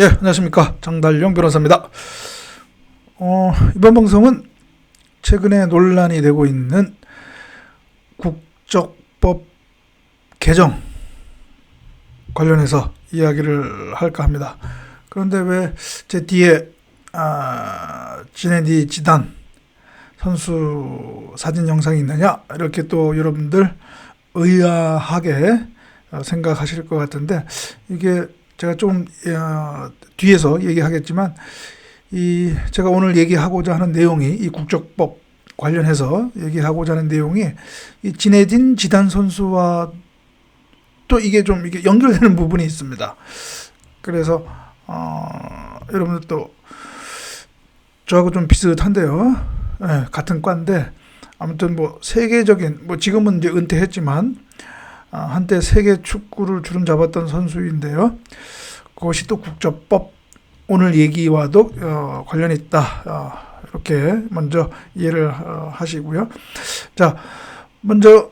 예, 안녕하십니까. 장달령 변호사입니다. 이번 방송은 최근에 논란이 되고 있는 국적법 개정 관련해서 이야기를 할까 합니다. 그런데 왜 제 뒤에 지네디 지단 선수 사진 영상이 있느냐, 이렇게 또 여러분들 의아하게 생각하실 것 같은데, 이게 제가 좀 뒤에서 얘기하겠지만, 제가 오늘 얘기하고자 하는 내용이, 이 국적법 관련해서 얘기하고자 하는 내용이 이 지네딘 지단 선수와 또 이게 좀 이게 연결되는 부분이 있습니다. 그래서 여러분들 또 저하고 좀 비슷한데요. 네, 같은 과인데, 아무튼 뭐 세계적인, 뭐 지금은 이제 은퇴했지만 한때 세계 축구를 주름 잡았던 선수인데요. 그것이 또 국적법 오늘 얘기와도 관련이 있다. 이렇게 먼저 이해를 하시고요. 자, 먼저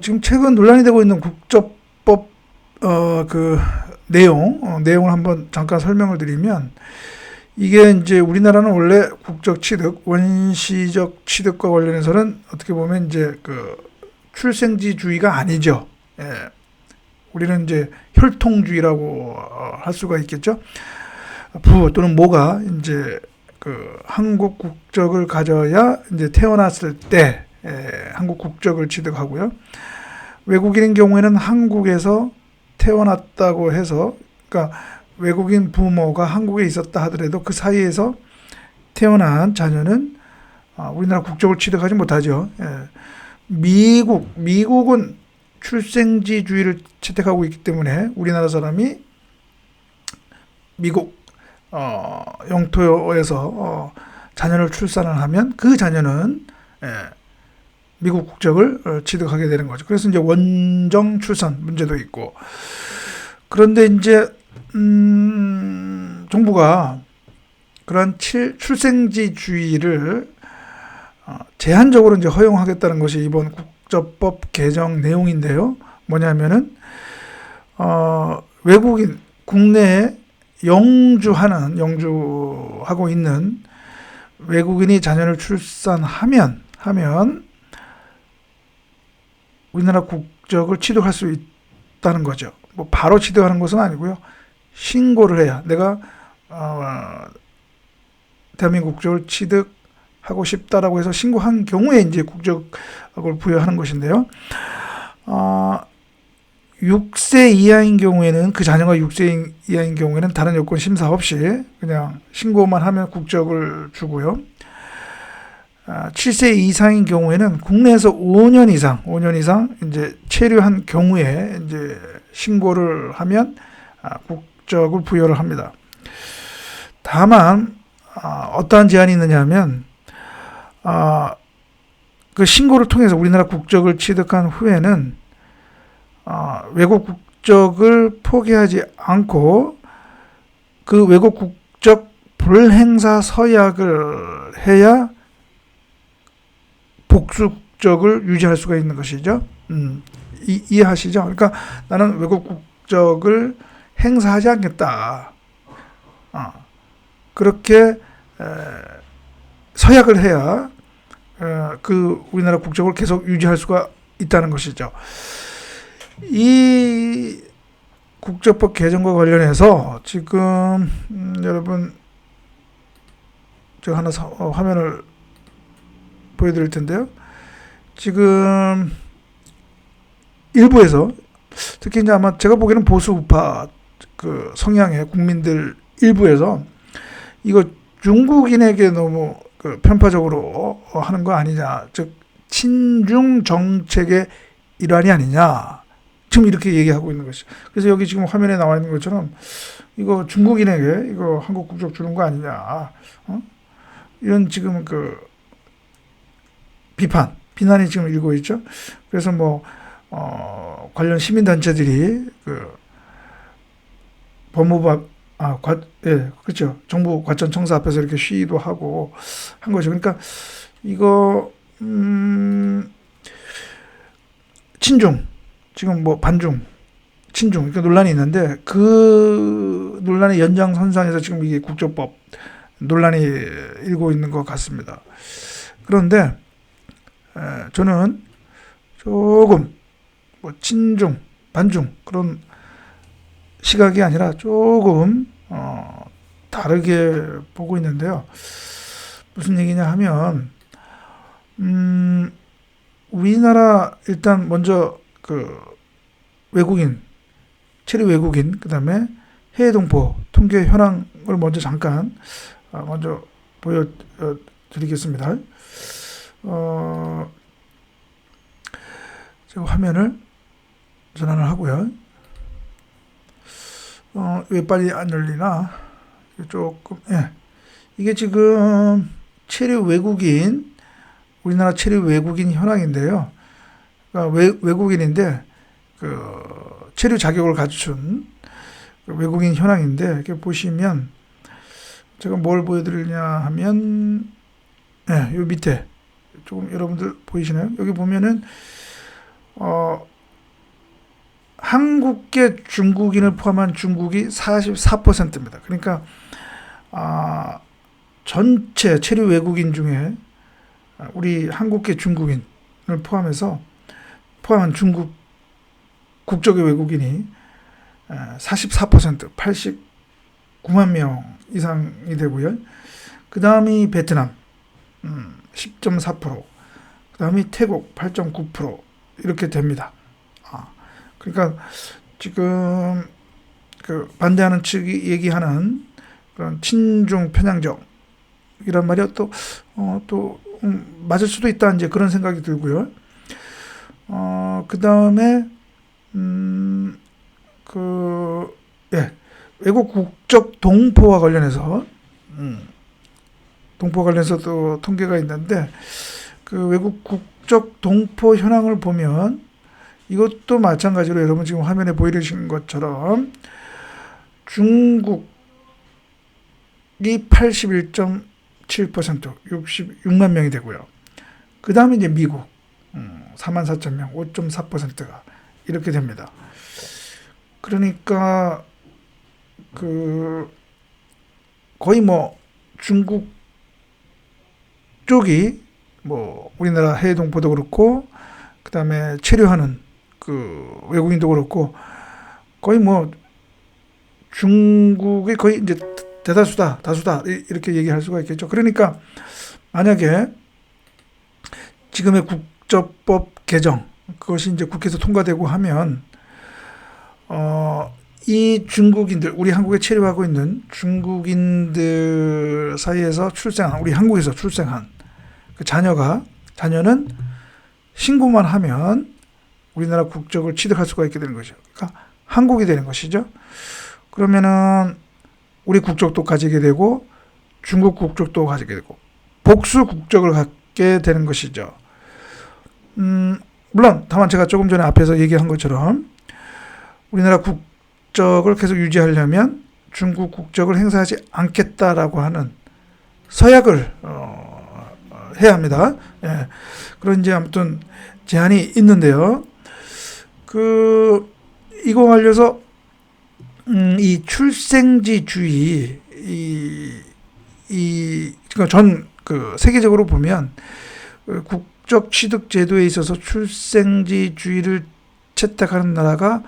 지금 최근 논란이 되고 있는 국적법 그 내용을 한번 잠깐 설명을 드리면, 이게 이제 우리나라는 원래 국적 취득, 원시적 취득과 관련해서는 어떻게 보면 이제 그 출생지주의가 아니죠. 예. 우리는 이제 혈통주의라고 할 수가 있겠죠. 부 또는 모가 이제 그 한국 국적을 가져야 이제 태어났을 때 한국 국적을 취득하고요. 외국인인 경우에는 한국에서 태어났다고 해서, 그러니까 외국인 부모가 한국에 있었다 하더라도 그 사이에서 태어난 자녀는 우리나라 국적을 취득하지 못하죠. 예. 미국은 출생지주의를 채택하고 있기 때문에 우리나라 사람이 미국 영토에서 자녀를 출산을 하면 그 자녀는 미국 국적을 취득하게 되는 거죠. 그래서 이제 원정 출산 문제도 있고, 그런데 이제 정부가 그러한 출생지주의를 제한적으로 이제 허용하겠다는 것이 이번 국적법 개정 내용인데요. 뭐냐면은 외국인 국내에 영주하고 있는 외국인이 자녀를 출산하면 우리나라 국적을 취득할 수 있다는 거죠. 뭐 바로 취득하는 것은 아니고요. 신고를 해야, 내가 대한민국 국적을 취득하고 싶다라고 해서 신고한 경우에 이제 국적을 부여하는 것인데요. 6세 이하인 경우에는, 그 자녀가 6세 이하인 경우에는 다른 요건 심사 없이 그냥 신고만 하면 국적을 주고요. 7세 이상인 경우에는 국내에서 5년 이상 이제 체류한 경우에 이제 신고를 하면 국적을 부여를 합니다. 다만 어떠한 제한이 있느냐 하면, 그 신고를 통해서 우리나라 국적을 취득한 후에는 외국 국적을 포기하지 않고 그 외국 국적 불행사 서약을 해야 복수 국적을 유지할 수가 있는 것이죠. 이해하시죠? 그러니까 나는 외국 국적을 행사하지 않겠다. 그렇게 서약을 해야 그 우리나라 국적을 계속 유지할 수가 있다는 것이죠. 이 국적법 개정과 관련해서 지금 여러분, 제가 하나 화면을 보여드릴 텐데요. 지금 일부에서, 특히 이제 아마 제가 보기에는 보수 우파 그 성향의 국민들 일부에서 이거 중국인에게 너무 그 편파적으로 하는 거 아니냐, 즉 친중 정책의 일환이 아니냐, 지금 이렇게 얘기하고 있는 것이죠. 그래서 여기 지금 화면에 나와 있는 것처럼 이거 중국인에게 이거 한국 국적 주는 거 아니냐, 이런 지금 그 비난이 지금 일고 있죠. 그래서 뭐 관련 시민단체들이 그 법무부 그렇죠. 정부 과천청사 앞에서 이렇게 시위도 하고 한 거죠. 그러니까 이거 친중, 지금 뭐 반중, 친중 그러니까 논란이 있는데 그 논란의 연장선상에서 지금 이게 국조법 논란이 일고 있는 것 같습니다. 그런데 저는 조금 뭐 친중, 반중 그런 시각이 아니라 조금 다르게 보고 있는데요. 무슨 얘기냐 하면 우리나라 일단 먼저 그 외국인, 체류 외국인 그다음에 해외 동포 통계 현황을 먼저 잠깐 먼저 보여드리겠습니다. 제가 화면을 전환을 하고요. 왜 빨리 안 열리나? 조금, 예. 이게 지금 체류 외국인, 우리나라 체류 외국인 현황인데요. 그러니까 외국인인데, 체류 자격을 갖춘 외국인 현황인데, 이렇게 보시면, 제가 뭘 보여드리냐 하면, 예, 요 밑에, 조금 여러분들 보이시나요? 여기 보면은, 한국계 중국인을 포함한 중국이 44%입니다. 그러니까 전체 체류 외국인 중에 우리 한국계 중국인을 포함한 중국 국적의 외국인이 44%, 89만 명 이상이 되고요. 그 다음이 베트남 10.4%, 그 다음이 태국 8.9% 이렇게 됩니다. 그러니까 지금 그 반대하는 측이 얘기하는 그런 친중 편향적 이란 말이 또 맞을 수도 있다 이제 그런 생각이 들고요. 그 다음에 외국 국적 동포와 관련해서 또 통계가 있는데 그 외국 국적 동포 현황을 보면 이것도 마찬가지로 여러분 지금 화면에 보이시는 것처럼 중국이 81.7%, 66만 명이 되고요. 그 다음에 이제 미국 44,000명, 5.4%가 이렇게 됩니다. 그러니까 거의 뭐 중국 쪽이 뭐 우리나라 해외 동포도 그렇고 그 다음에 체류하는 그 외국인도 그렇고 거의 뭐 중국이 거의 이제 다수다 이렇게 얘기할 수가 있겠죠. 그러니까 만약에 지금의 국적법 개정 그것이 이제 국회에서 통과되고 하면 이 중국인들 우리 한국에 체류하고 있는 중국인들 사이에서 우리 한국에서 출생한 그 자녀는 신고만 하면 우리나라 국적을 취득할 수가 있게 되는 거죠. 그러니까 한국이 되는 것이죠. 그러면은 우리 국적도 가지게 되고 중국 국적도 가지게 되고 복수 국적을 갖게 되는 것이죠. 물론 다만 제가 조금 전에 앞에서 얘기한 것처럼 우리나라 국적을 계속 유지하려면 중국 국적을 행사하지 않겠다라고 하는 서약을 해야 합니다. 예. 그런 이제 아무튼 제한이 있는데요. 이거 관련해서 이 출생지주의 그러니까 세계적으로 보면 국적 취득 제도에 있어서 출생지주의를 채택하는 나라가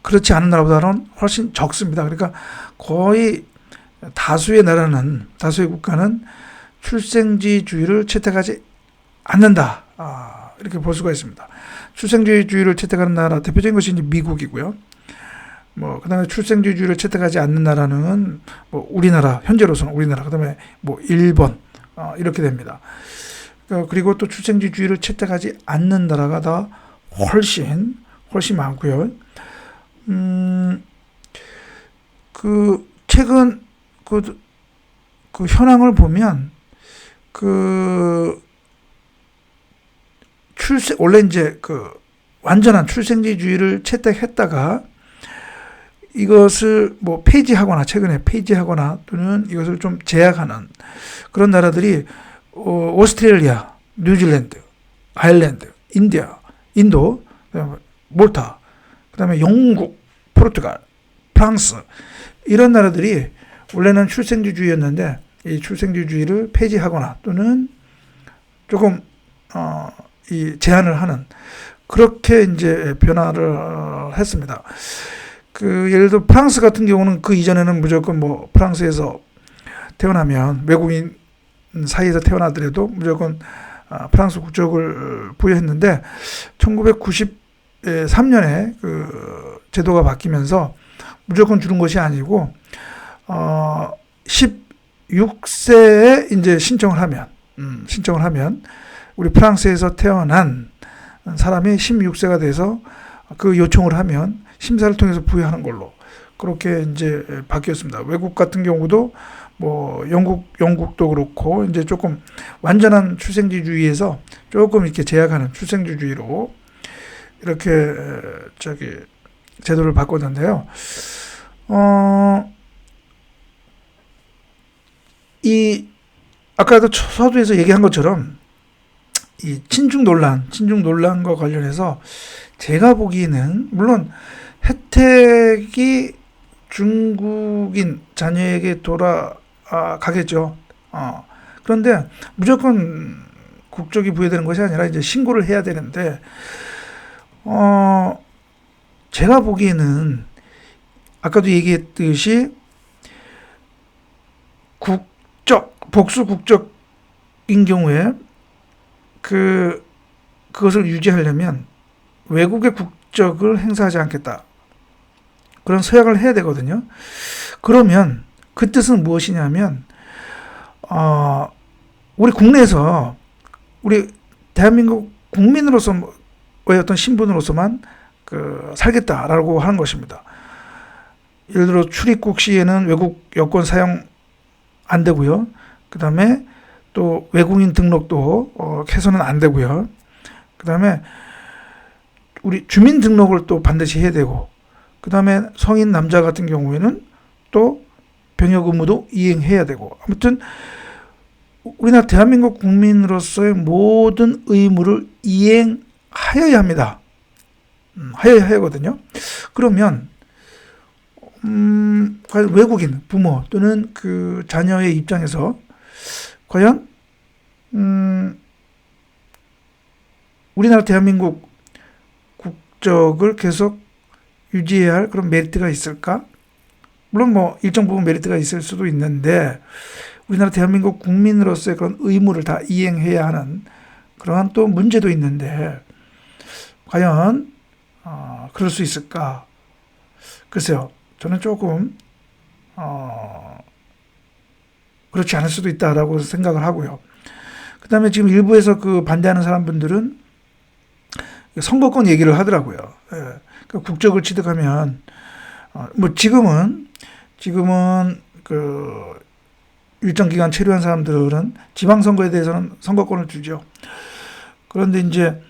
그렇지 않은 나라보다는 훨씬 적습니다. 그러니까 거의 다수의 국가는 출생지주의를 채택하지 않는다. 이렇게 볼 수가 있습니다. 출생지주의를 채택하는 나라 대표적인 것이 이제 미국이고요. 그 다음에 출생지주의를 채택하지 않는 나라는 우리나라, 현재로서는 우리나라, 그 다음에 일본, 이렇게 됩니다. 그리고 또 출생지주의를 채택하지 않는 나라가 다 훨씬 많고요. 최근 그 현황을 보면 원래 이제 완전한 출생지주의를 채택했다가 이것을 최근에 폐지하거나 또는 이것을 좀 제약하는 그런 나라들이 오스트레일리아, 뉴질랜드, 아일랜드, 인도, 몰타 그다음에 영국, 포르투갈, 프랑스 이런 나라들이 원래는 출생주주의였는데 이 출생주주의를 폐지하거나 또는 조금 이 제한을 하는 그렇게 이제 변화를 했습니다. 예를 들어 프랑스 같은 경우는 그 이전에는 무조건 뭐 프랑스에서 태어나면 외국인 사이에서 태어나더라도 무조건 프랑스 국적을 부여했는데 1993년에 그 제도가 바뀌면서 무조건 주는 것이 아니고 16세에 이제 신청을 하면 우리 프랑스에서 태어난 사람이 16세가 돼서 그 요청을 하면 심사를 통해서 부여하는 걸로 그렇게 이제 바뀌었습니다. 외국 같은 경우도 뭐 영국도 그렇고 이제 조금 완전한 출생주주의에서 조금 이렇게 제약하는 출생주주의로 이렇게 제도를 바꿨는데요. 이 아까도 서두에서 얘기한 것처럼 이 친중 논란과 관련해서 제가 보기에는 물론 혜택이 중국인 자녀에게 돌아가겠죠. 그런데 무조건 국적이 부여되는 것이 아니라 이제 신고를 해야 되는데, 제가 보기에는 아까도 얘기했듯이 복수 국적인 경우에 그것을 유지하려면 외국의 국적을 행사하지 않겠다. 그런 서약을 해야 되거든요. 그러면 그 뜻은 무엇이냐면 우리 국내에서 우리 대한민국 국민으로서의 어떤 신분으로서만 살겠다라고 하는 것입니다. 예를 들어 출입국 시에는 외국 여권 사용 안 되고요. 그 다음에 또 외국인 등록도 해서는 안 되고요. 그 다음에 우리 주민 등록을 또 반드시 해야 되고, 그 다음에 성인 남자 같은 경우에는 또 병역 의무도 이행해야 되고, 아무튼 우리나라 대한민국 국민으로서의 모든 의무를 이행하여야 합니다. 하여야 하거든요. 그러면 과연 외국인 부모 또는 그 자녀의 입장에서 과연 우리나라 대한민국 국적을 계속 유지해야 할 그런 메리트가 있을까? 물론 뭐 일정 부분 메리트가 있을 수도 있는데 우리나라 대한민국 국민으로서의 그런 의무를 다 이행해야 하는 그러한 또 문제도 있는데 과연 그럴 수 있을까? 글쎄요. 저는 조금 그렇지 않을 수도 있다라고 생각을 하고요. 그 다음에 지금 일부에서 반대하는 사람분들은 선거권 얘기를 하더라고요. 예. 국적을 취득하면 뭐 지금은 일정 기간 체류한 사람들은 지방선거에 대해서는 선거권을 주죠. 그런데 이제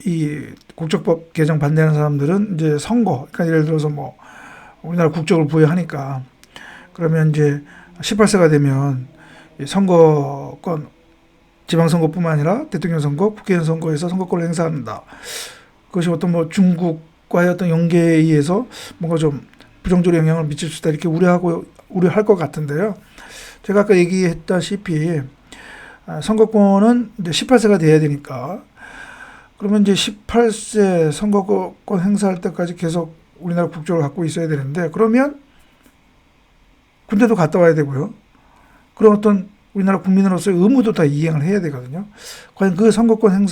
이 국적법 개정 반대하는 사람들은 이제 선거, 그러니까 예를 들어서 뭐 우리나라 국적을 부여하니까 그러면 이제 18세가 되면 선거권, 지방선거뿐만 아니라 대통령 선거, 국회의원 선거에서 선거권을 행사한다. 그것이 어떤 뭐 중국과의 어떤 연계에 의해서 뭔가 좀 부정적으로 영향을 미칠 수 있다 이렇게 우려할 것 같은데요. 제가 아까 얘기했다시피 선거권은 이제 18세가 돼야 되니까 그러면 이제 18세 선거권 행사할 때까지 계속 우리나라 국적을 갖고 있어야 되는데 그러면 군대도 갔다 와야 되고요. 그런 어떤 우리나라 국민으로서의 의무도 다 이행을 해야 되거든요. 과연 그 선거권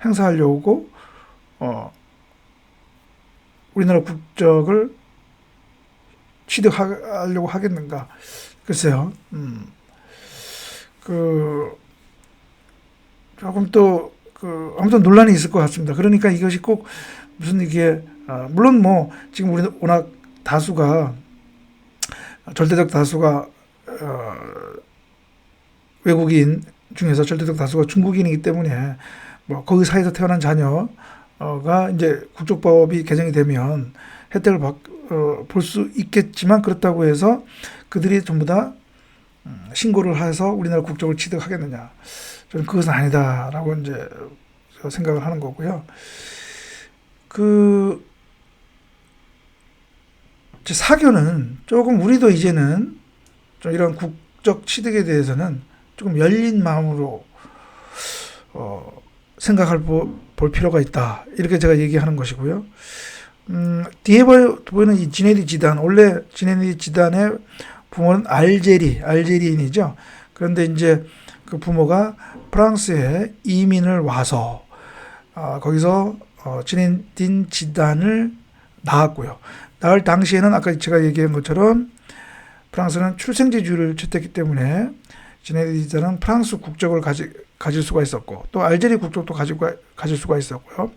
행사하려고 우리나라 국적을 취득하려고 하겠는가? 글쎄요. 조금 또 아무튼 논란이 있을 것 같습니다. 그러니까 이것이 꼭 무슨 이게 물론 뭐 지금 우리 워낙 절대적 다수가 외국인 중에서 절대적 다수가 중국인이기 때문에 뭐 거기 사이에서 태어난 자녀가 이제 국적법이 개정이 되면 혜택을 볼 수 있겠지만 그렇다고 해서 그들이 전부 다 신고를 해서 우리나라 국적을 취득하겠느냐? 저는 그것은 아니다라고 이제 생각을 하는 거고요. 그 사교는 조금 우리도 이제는 좀 이런 국적 취득에 대해서는 조금 열린 마음으로 생각할 볼 필요가 있다. 이렇게 제가 얘기하는 것이고요. 뒤에 보이는 이 지네디 지단, 원래 지네디 지단의 부모는 알제리인이죠. 그런데 이제 그 부모가 프랑스에 이민을 와서 거기서 지네딘 지단을 낳았고요. 낳을 당시에는 아까 제가 얘기한 것처럼 프랑스는 출생지주의를 채택했기 때문에 지네딘 지단은 프랑스 국적을 가질 수가 있었고 또 알제리 국적도 가질 수가 있었고요.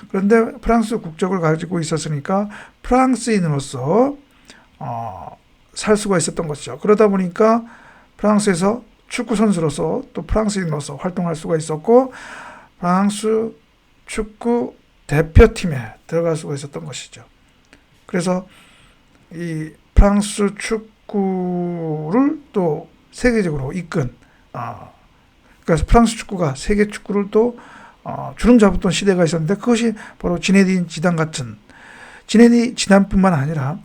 그런데 프랑스 국적을 가지고 있었으니까 프랑스인으로서 살 수가 있었던 것이죠. 그러다 보니까 프랑스에서 축구 선수로서 또 프랑스인으로서 활동할 수가 있었고 프랑스 축구 대표팀에 들어갈 수가 있었던 것이죠. 그래서 이 프랑스 축구를 또 세계적으로 이끈 그래서 프랑스 축구가 세계 축구를 또 주름 잡았던 시대가 있었는데 그것이 바로 지네딘 지단 같은 지네딘 지단뿐만 아니라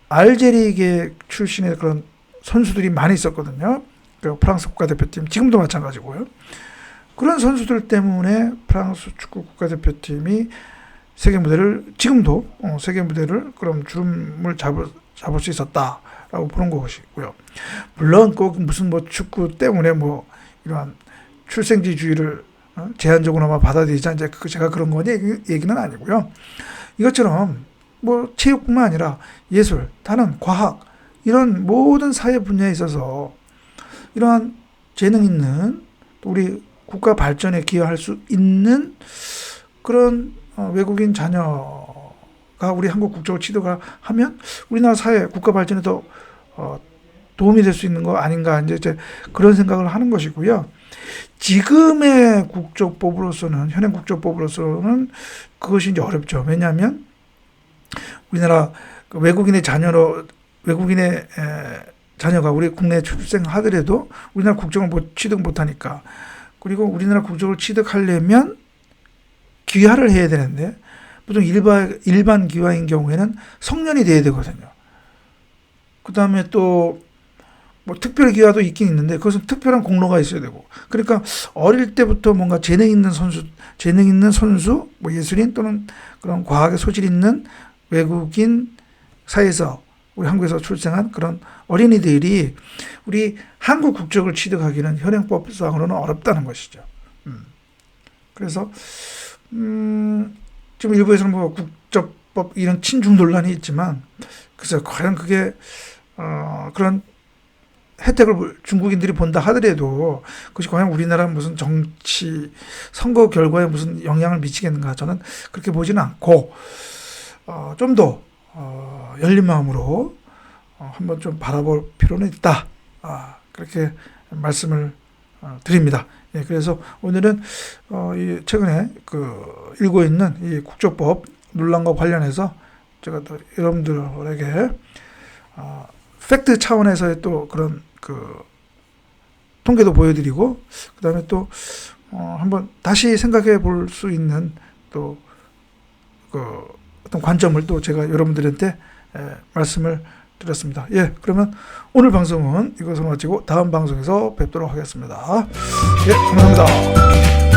알제리계 출신의 그런 선수들이 많이 있었거든요. 그 프랑스 국가대표팀 지금도 마찬가지고요. 그런 선수들 때문에 프랑스 축구 국가대표팀이 세계 무대를 지금도 세계 무대를 그럼 주름을 잡을 수 있었다라고 보는 것이고요. 물론 꼭 무슨 축구 때문에 이러한 출생지주의를 제한적으로만 받아들이자 이제 제가 그런 거 얘기는 아니고요. 이것처럼 체육뿐만 아니라 예술, 단원, 과학 이런 모든 사회 분야에 있어서 이러한 재능 있는 우리 국가 발전에 기여할 수 있는 그런 외국인 자녀가 우리 한국 국적을 취득을 하면 우리나라 사회 국가 발전에 더 도움이 될 수 있는 거 아닌가 이제 그런 생각을 하는 것이고요. 지금의 국적법으로서는 현행 국적법으로서는 그것이 이제 어렵죠. 왜냐하면 우리나라 외국인의 자녀가 우리 국내에 출생하더라도 우리나라 국적을 취득 못하니까 그리고 우리나라 국적을 취득하려면 귀화를 해야 되는데 보통 일반 귀화인 경우에는 성년이 돼야 되거든요. 그 다음에 또 특별 귀화도 있긴 있는데 그것은 특별한 공로가 있어야 되고 그러니까 어릴 때부터 뭔가 재능 있는 선수 예술인 또는 그런 과학에 소질 있는 외국인 사이에서 우리 한국에서 출생한 그런 어린이들이 우리 한국 국적을 취득하기는 현행법상으로는 어렵다는 것이죠. 그래서 지금 일부에서는 국적법 이런 친중 논란이 있지만 그래서 과연 그게 그런 혜택을 중국인들이 본다 하더라도 그것이 과연 우리나라 무슨 정치 선거 결과에 무슨 영향을 미치겠는가 저는 그렇게 보지는 않고 좀 더 열린 마음으로 한번 좀 바라볼 필요는 있다. 그렇게 말씀을 드립니다. 예, 그래서 오늘은 최근에 일고 있는 이 국적법 논란과 관련해서 제가 또 여러분들에게 팩트 차원에서의 또 그런 통계도 보여드리고 그다음에 또 한번 다시 생각해 볼 수 있는 또 어떤 관점을 또 제가 여러분들한테 말씀을 드렸습니다. 예, 그러면 오늘 방송은 이것으로 마치고 다음 방송에서 뵙도록 하겠습니다. 예, 감사합니다.